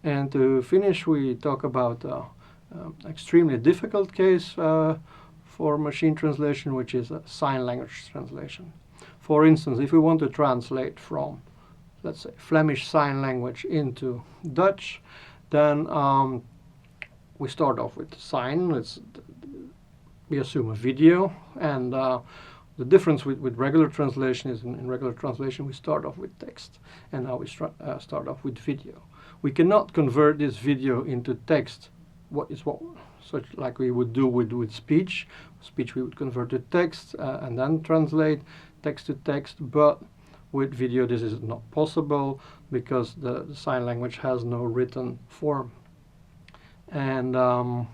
And to finish, we talk about extremely difficult case for machine translation, which is a sign language translation. For instance, if we want to translate from, let's say, Flemish Sign Language into Dutch, then we start off with sign. We assume a video, and the difference with regular translation is in regular translation we start off with text, and now we start off with video. We cannot convert this video into text, such like we would do with speech. Speech we would convert to text and then translate text to text, but with video this is not possible because the sign language has no written form. And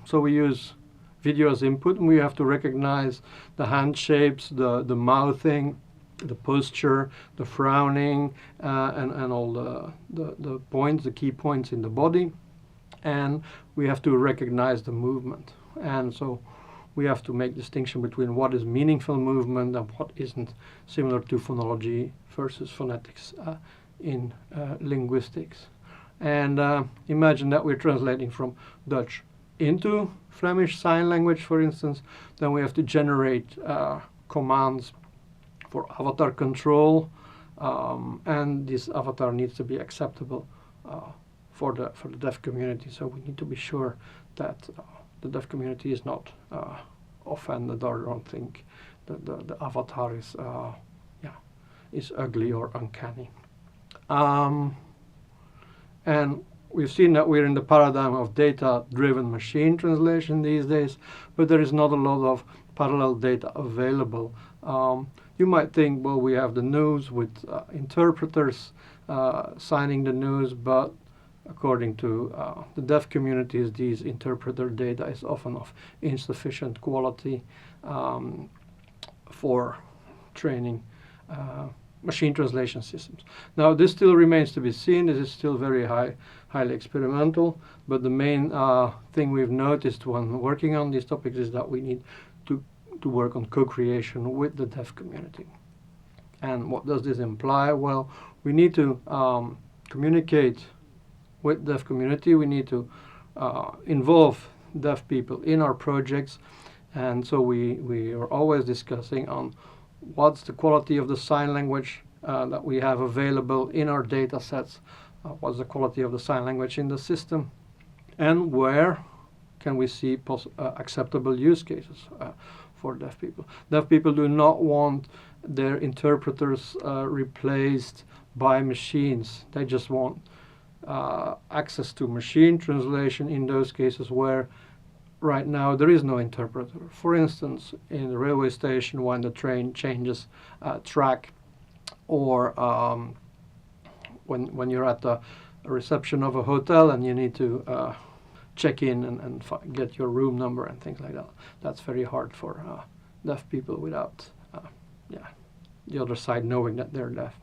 so we use video as input, and we have to recognize the hand shapes, the mouthing, the posture, the frowning, and all the points, the key points in the body. And we have to recognize the movement. And so we have to make distinction between what is meaningful movement and what isn't, similar to phonology versus phonetics in linguistics. And imagine that we're translating from Dutch into Flemish Sign Language, for instance. Then we have to generate commands for avatar control, and this avatar needs to be acceptable for the deaf community. So we need to be sure that the deaf community is not offended or don't think that the avatar is ugly or uncanny. And we've seen that we're in the paradigm of data-driven machine translation these days, but there is not a lot of parallel data available. You might think, well, we have the news with interpreters signing the news, but according to the deaf communities, these interpreter data is often of insufficient quality for training machine translation systems. Now, this still remains to be seen. This is still very highly experimental, but the main thing we've noticed when working on these topics is that we need to work on co-creation with the deaf community. And what does this imply? Well, we need to communicate with deaf community. We need to involve deaf people in our projects, and so we are always discussing on what's the quality of the sign language that we have available in our data sets, what's the quality of the sign language in the system, and where can we see acceptable use cases for deaf people. Deaf people do not want their interpreters replaced by machines. They just want access to machine translation in those cases where right now there is no interpreter. For instance, in the railway station when the train changes track, or when you're at the reception of a hotel and you need to check in and get your room number and things like that. That's very hard for deaf people without the other side knowing that they're deaf.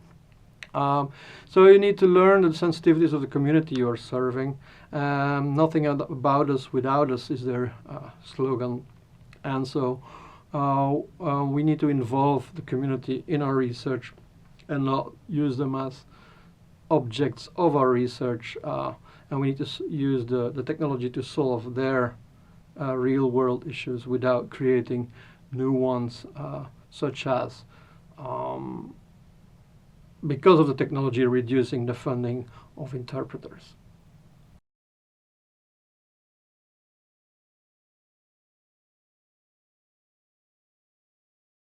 So you need to learn the sensitivities of the community you are serving. Nothing about us without us is their slogan. And so we need to involve the community in our research and not use them as objects of our research. And we need to use the technology to solve their real world issues without creating new ones, such as because of the technology reducing the funding of interpreters.